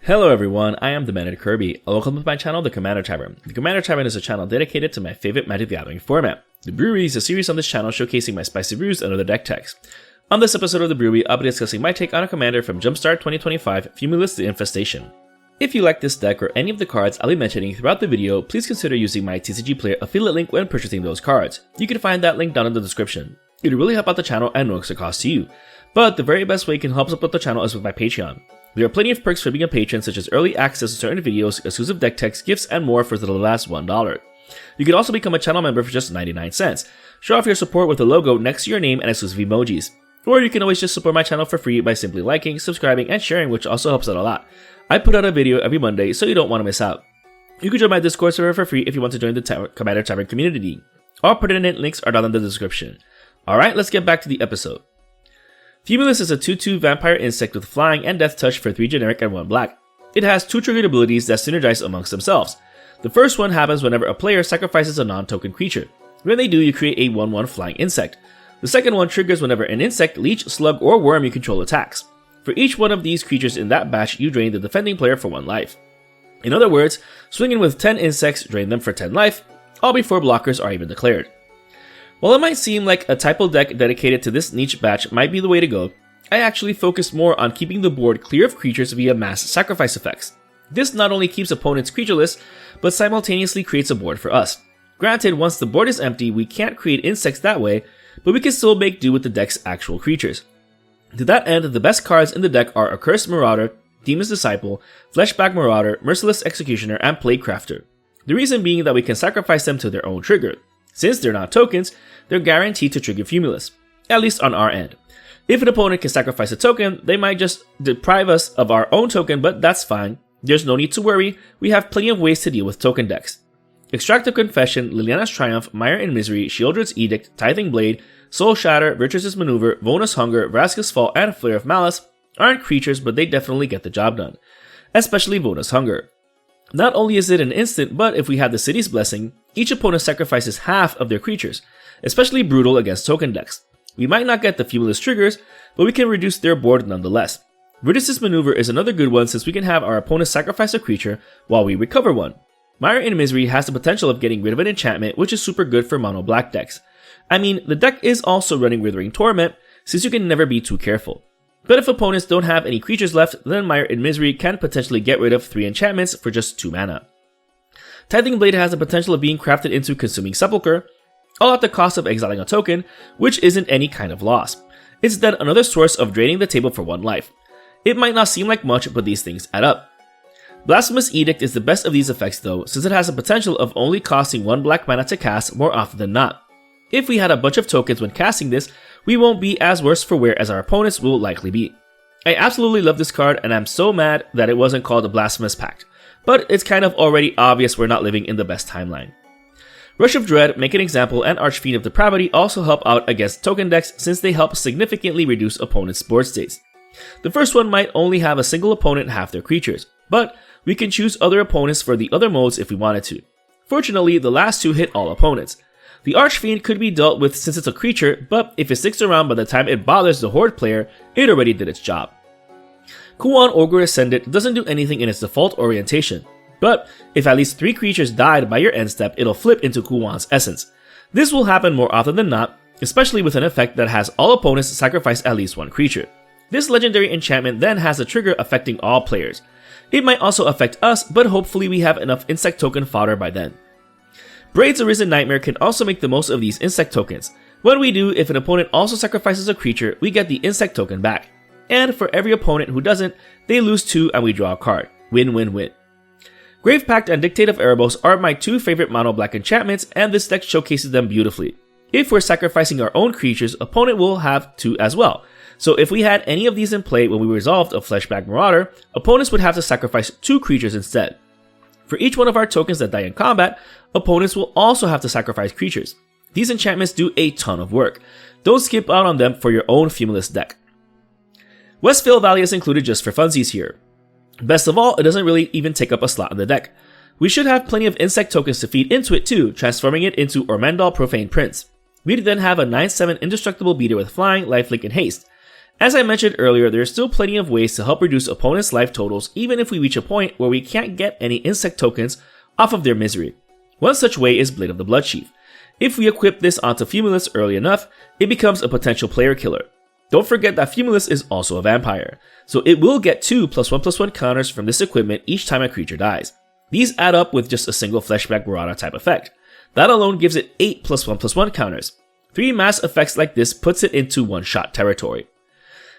Hello everyone, I am the Man at Kirby, and welcome to my channel, The Commander Tavern. The Commander Tavern is a channel dedicated to my favorite Magic the Gathering format. The Brewery is a series on this channel showcasing my spicy brews and other deck techs. On this episode of The Brewery, I'll be discussing my take on a commander from Jumpstart 2025, Fumulus the Infestation. If you like this deck or any of the cards I'll be mentioning throughout the video, please consider using my TCG Player affiliate link when purchasing those cards. You can find that link down in the description. It would really help out the channel and no extra cost to you. But the very best way you can help support the channel is with my Patreon. There are plenty of perks for being a patron, such as early access to certain videos, exclusive deck techs, gifts, and more for as little as $1. You can also become a channel member for just 99 cents. Show off your support with a logo next to your name and exclusive emojis. Or you can always just support my channel for free by simply liking, subscribing, and sharing, which also helps out a lot. I put out a video every Monday, so you don't want to miss out. You can join my Discord server for free if you want to join the Commander Tavern community. All pertinent links are down in the description. Alright, let's get back to the episode. Fumulus is a 2/2 vampire insect with flying and death touch for 3 generic and 1 black. It has 2 triggered abilities that synergize amongst themselves. The first one happens whenever a player sacrifices a non-token creature. When they do, you create a 1/1 flying insect. The second one triggers whenever an insect, leech, slug, or worm you control attacks. For each one of these creatures in that batch, you drain the defending player for 1 life. In other words, swing in with 10 insects, drain them for 10 life, all before blockers are even declared. While it might seem like a typo deck dedicated to this niche batch might be the way to go, I actually focused more on keeping the board clear of creatures via mass sacrifice effects. This not only keeps opponents creatureless, but simultaneously creates a board for us. Granted, once the board is empty, we can't create insects that way, but we can still make do with the deck's actual creatures. To that end, the best cards in the deck are Accursed Marauder, Demon's Disciple, Fleshback Marauder, Merciless Executioner, and Plaguecrafter. The reason being that we can sacrifice them to their own trigger. Since they're not tokens, they're guaranteed to trigger Fumulus, at least on our end. If an opponent can sacrifice a token, they might just deprive us of our own token, but that's fine. There's no need to worry, we have plenty of ways to deal with token decks. Extractive Confession, Liliana's Triumph, Mire in Misery, Sheoldred's Edict, Tithing Blade, Soul Shatter, Virtuous' Maneuver, Vonus Hunger, Vraska's Fall, and Flare of Malice aren't creatures, but they definitely get the job done. Especially Vonus Hunger. Not only is it an instant, but if we have the City's Blessing, each opponent sacrifices half of their creatures, especially brutal against token decks. We might not get the Fumulus triggers, but we can reduce their board nonetheless. Virtuous' Maneuver is another good one since we can have our opponent sacrifice a creature while we recover one. Mire in Misery has the potential of getting rid of an enchantment, which is super good for mono black decks. I mean, the deck is also running Withering Torment, since you can never be too careful. But if opponents don't have any creatures left, then Mire in Misery can potentially get rid of 3 enchantments for just 2 mana. Tithing Blade has the potential of being crafted into Consuming Sepulchre, all at the cost of exiling a token, which isn't any kind of loss. It's then another source of draining the table for 1 life. It might not seem like much, but these things add up. Blasphemous Edict is the best of these effects though, since it has the potential of only costing 1 black mana to cast more often than not. If we had a bunch of tokens when casting this, we won't be as worse for wear as our opponents will likely be. I absolutely love this card, and I'm so mad that it wasn't called a Blasphemous Pact, but it's kind of already obvious we're not living in the best timeline. Rush of Dread, Make an Example, and Archfiend of Depravity also help out against token decks since they help significantly reduce opponents' board states. The first one might only have a single opponent half their creatures, but we can choose other opponents for the other modes if we wanted to. Fortunately, the last 2 hit all opponents. The Archfiend could be dealt with since it's a creature, but if it sticks around by the time it bothers the Horde player, it already did its job. Kuan Ogre Ascendant doesn't do anything in its default orientation, but if at least 3 creatures died by your end step, it'll flip into Kuan's Essence. This will happen more often than not, especially with an effect that has all opponents sacrifice at least 1 creature. This legendary enchantment then has a trigger affecting all players. It might also affect us, but hopefully we have enough insect token fodder by then. Braid's Arisen Nightmare can also make the most of these insect tokens. When we do, if an opponent also sacrifices a creature, we get the insect token back. And for every opponent who doesn't, they lose 2 and we draw a card. Win-win-win. Grave Pact and Dictate of Erebos are my 2 favorite mono black enchantments, and this deck showcases them beautifully. If we're sacrificing our own creatures, opponent will have 2 as well. So if we had any of these in play when we resolved a Fleshback Marauder, opponents would have to sacrifice 2 creatures instead. For each one of our tokens that die in combat, opponents will also have to sacrifice creatures. These enchantments do a ton of work. Don't skip out on them for your own Fumulus deck. Westvale Valley is included just for funsies here. Best of all, it doesn't really even take up a slot in the deck. We should have plenty of insect tokens to feed into it too, transforming it into Ormendal Profane Prince. We'd then have a 9/7 indestructible beater with flying, lifelink, and haste. As I mentioned earlier, there are still plenty of ways to help reduce opponents' life totals even if we reach a point where we can't get any insect tokens off of their misery. One such way is Blade of the Bloodsheath. If we equip this onto Fumulus early enough, it becomes a potential player killer. Don't forget that Fumulus is also a vampire, so it will get 2 +1/+1 counters from this equipment each time a creature dies. These add up with just a single Fleshbag Marauder type effect. That alone gives it 8 +1/+1 counters. 3 mass effects like this puts it into one-shot territory.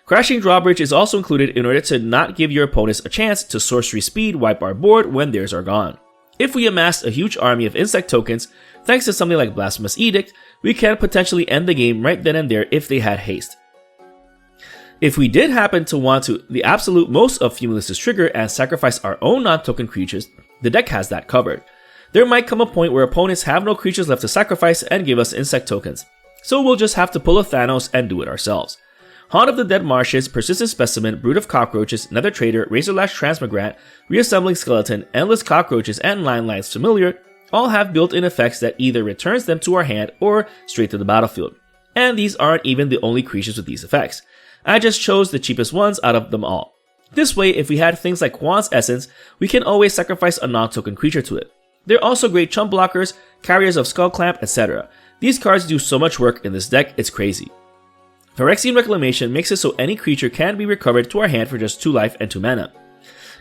Crashing Drawbridge is also included in order to not give your opponents a chance to sorcery speed wipe our board when theirs are gone. If we amassed a huge army of insect tokens, thanks to something like Blasphemous Edict, we can potentially end the game right then and there if they had haste. If we did happen to want to the absolute most of Fumulus' trigger and sacrifice our own non-token creatures, the deck has that covered. There might come a point where opponents have no creatures left to sacrifice and give us insect tokens, so we'll just have to pull a Thanos and do it ourselves. Haunt of the Dead Marshes, Persistent Specimen, Brood of Cockroaches, Nether Trader, Razorlash Transmigrant, Reassembling Skeleton, Endless Cockroaches, and Line Lines Familiar all have built-in effects that either returns them to our hand or straight to the battlefield. And these aren't even the only creatures with these effects. I just chose the cheapest ones out of them all. This way, if we had things like Quan's Essence, we can always sacrifice a non-token creature to it. They're also great chump blockers, carriers of Skull Clamp, etc. These cards do so much work in this deck, it's crazy. Phyrexian Reclamation makes it so any creature can be recovered to our hand for just 2 life and 2 mana.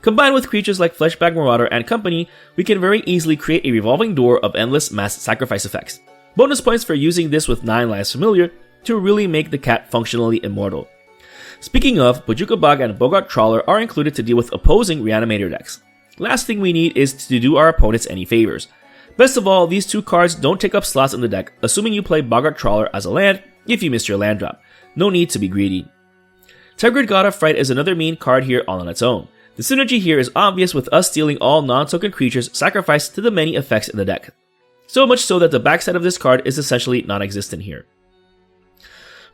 Combined with creatures like Fleshbag Marauder and company, we can very easily create a revolving door of endless mass sacrifice effects. Bonus points for using this with 9 Lives Familiar to really make the cat functionally immortal. Speaking of, Bojuka Bog and Bogart Trawler are included to deal with opposing Reanimator decks. Last thing we need is to do our opponents any favors. Best of all, these 2 cards don't take up slots in the deck, assuming you play Bogart Trawler as a land if you missed your land drop. No need to be greedy. Tergrid God of Fright is another mean card here all on its own. The synergy here is obvious with us stealing all non-token creatures sacrificed to the many effects in the deck. So much so that the backside of this card is essentially non-existent here.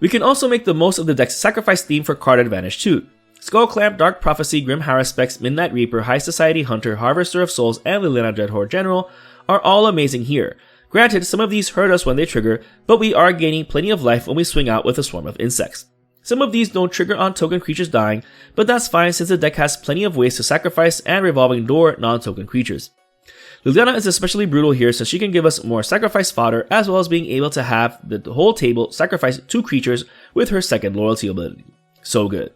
We can also make the most of the deck's sacrifice theme for card advantage too. Skull Clamp, Dark Prophecy, Grim Haruspex, Midnight Reaper, High Society Hunter, Harvester of Souls, and Liliana Dreadhorde General are all amazing here. Granted, some of these hurt us when they trigger, but we are gaining plenty of life when we swing out with a swarm of insects. Some of these don't trigger on token creatures dying, but that's fine since the deck has plenty of ways to sacrifice and revolving door non-token creatures. Liliana is especially brutal here since she can give us more sacrifice fodder as well as being able to have the whole table sacrifice 2 creatures with her second loyalty ability. So good.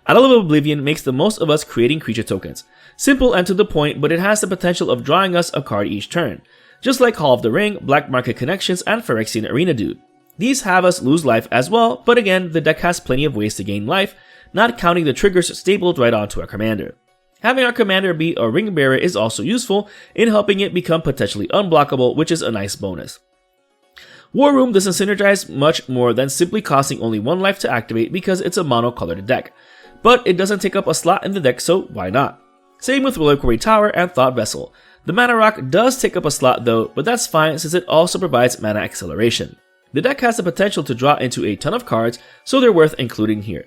Idol of Oblivion makes the most of us creating creature tokens. Simple and to the point, but it has the potential of drawing us a card each turn. Just like Hall of the Ring, Black Market Connections, and Phyrexian Arena do. These have us lose life as well, but again, the deck has plenty of ways to gain life, not counting the triggers stapled right onto our commander. Having our commander be a Ring Bearer is also useful in helping it become potentially unblockable, which is a nice bonus. War Room doesn't synergize much more than simply costing only 1 life to activate because it's a mono-colored deck, but it doesn't take up a slot in the deck, so why not? Same with Reliquary Tower and Thought Vessel. The Mana Rock does take up a slot though, but that's fine since it also provides mana acceleration. The deck has the potential to draw into a ton of cards, so they're worth including here.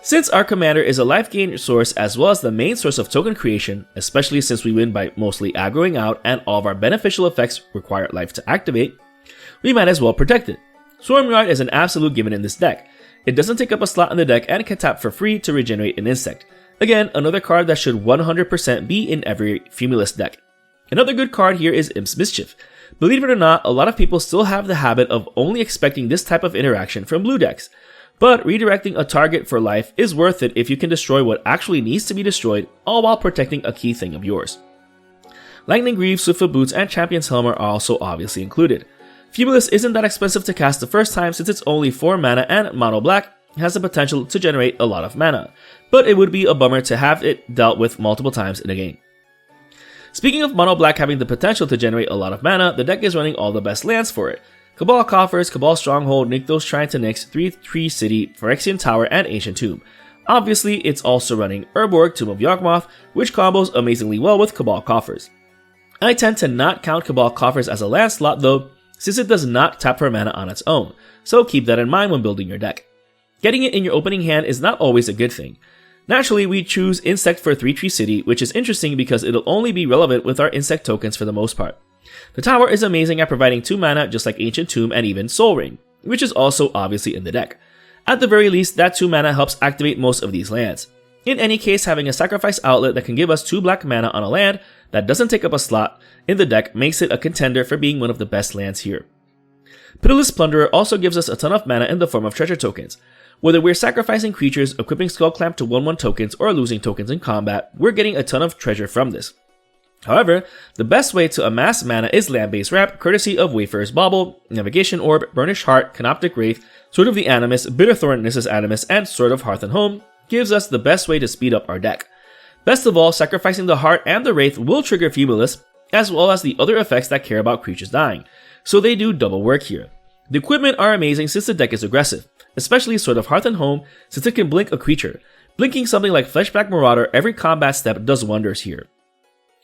Since our commander is a life gain source as well as the main source of token creation, especially since we win by mostly aggroing out and all of our beneficial effects require life to activate, we might as well protect it. Swarmyard is an absolute given in this deck. It doesn't take up a slot in the deck and can tap for free to regenerate an insect. Again, another card that should 100% be in every Fumulus deck. Another good card here is Imp's Mischief. Believe it or not, a lot of people still have the habit of only expecting this type of interaction from blue decks. But redirecting a target for life is worth it if you can destroy what actually needs to be destroyed, all while protecting a key thing of yours. Lightning Greaves, Swiftfoot Boots, and Champion's Helm are also obviously included. Fumulus isn't that expensive to cast the first time since it's only 4 mana and mono black has the potential to generate a lot of mana, but it would be a bummer to have it dealt with multiple times in a game. Speaking of mono black having the potential to generate a lot of mana, the deck is running all the best lands for it. Cabal Coffers, Cabal Stronghold, Nykthos Shrine to Nyx, 3-3 City, Phyrexian Tower, and Ancient Tomb. Obviously, it's also running Urborg, Tomb of Yawgmoth, which combos amazingly well with Cabal Coffers. I tend to not count Cabal Coffers as a land slot though, since it does not tap for mana on its own, so keep that in mind when building your deck. Getting it in your opening hand is not always a good thing. Naturally, we choose Insect for 3-3 City, which is interesting because it'll only be relevant with our insect tokens for the most part. The tower is amazing at providing 2 mana just like Ancient Tomb and even Soul Ring, which is also obviously in the deck. At the very least, that 2 mana helps activate most of these lands. In any case, having a sacrifice outlet that can give us 2 black mana on a land that doesn't take up a slot in the deck makes it a contender for being one of the best lands here. Pitiless Plunderer also gives us a ton of mana in the form of treasure tokens. Whether we're sacrificing creatures, equipping Skull Clamp to 1/1 tokens, or losing tokens in combat, we're getting a ton of treasure from this. However, the best way to amass mana is land-based Ramp, courtesy of Wayfarer's Bauble, Navigation Orb, Burnished Heart, Canoptic Wraith, Sword of the Animus, Bitterthorn Nissus Animus, and Sword of Hearth and Home gives us the best way to speed up our deck. Best of all, sacrificing the Heart and the Wraith will trigger Fumulus, as well as the other effects that care about creatures dying, so they do double work here. The equipment are amazing since the deck is aggressive, especially Sword of Hearth and Home since it can blink a creature. Blinking something like Fleshback Marauder every combat step does wonders here.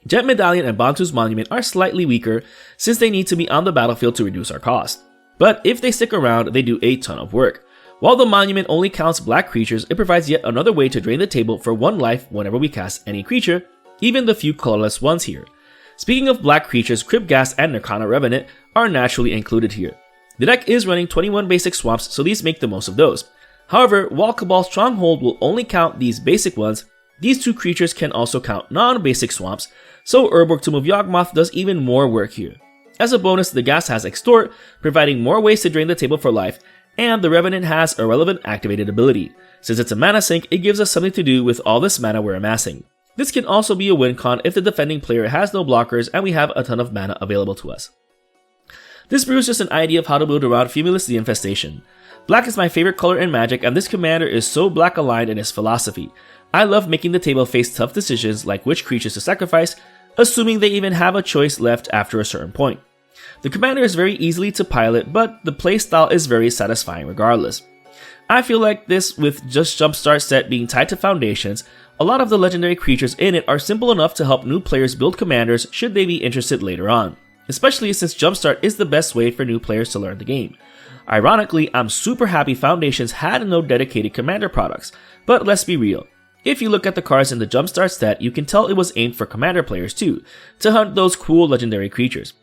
Jet Medallion and Bantu's Monument are slightly weaker since they need to be on the battlefield to reduce our cost. But if they stick around, they do a ton of work. While the Monument only counts black creatures, it provides yet another way to drain the table for 1 life whenever we cast any creature, even the few colorless ones here. Speaking of black creatures, Cryptghast and Nerkana Revenant are naturally included here. The deck is running 21 basic swamps, so these make the most of those. However, while Cabal Stronghold will only count these basic ones, these 2 creatures can also count non-basic swamps, so Urborg Tomb of Yawgmoth does even more work here. As a bonus, the Ghast has Extort, providing more ways to drain the table for life, and the Revenant has a relevant activated ability. Since it's a mana sink, it gives us something to do with all this mana we're amassing. This can also be a win con if the defending player has no blockers and we have a ton of mana available to us. This brew is just an idea of how to build around Fumulus the Infestation. Black is my favorite color in Magic, and this commander is so black aligned in his philosophy. I love making the table face tough decisions like which creatures to sacrifice, assuming they even have a choice left after a certain point. The commander is very easily to pilot, but the playstyle is very satisfying regardless. I feel like this, with just Jumpstart set being tied to Foundations, a lot of the legendary creatures in it are simple enough to help new players build commanders should they be interested later on, especially since Jumpstart is the best way for new players to learn the game. Ironically, I'm super happy Foundations had no dedicated commander products, but let's be real. If you look at the cards in the Jumpstart set, you can tell it was aimed for commander players too, to hunt those cool legendary creatures.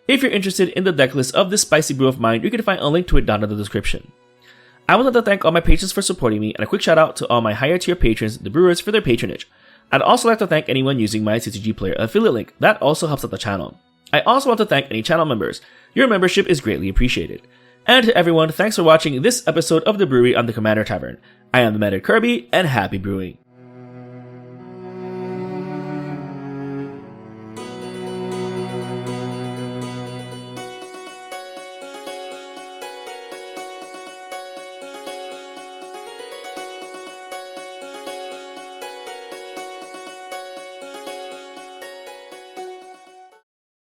If you're interested in the decklist of this spicy brew of mine, you can find a link to it down in the description. I would like to thank all my patrons for supporting me, and a quick shout out to all my higher tier patrons, the brewers, for their patronage. I'd also like to thank anyone using my CCG Player affiliate link, that also helps out the channel. I also want to thank any channel members, your membership is greatly appreciated. And to everyone, thanks for watching this episode of the Brewery on the Commander Tavern. I am the Meta Kirby, and happy brewing.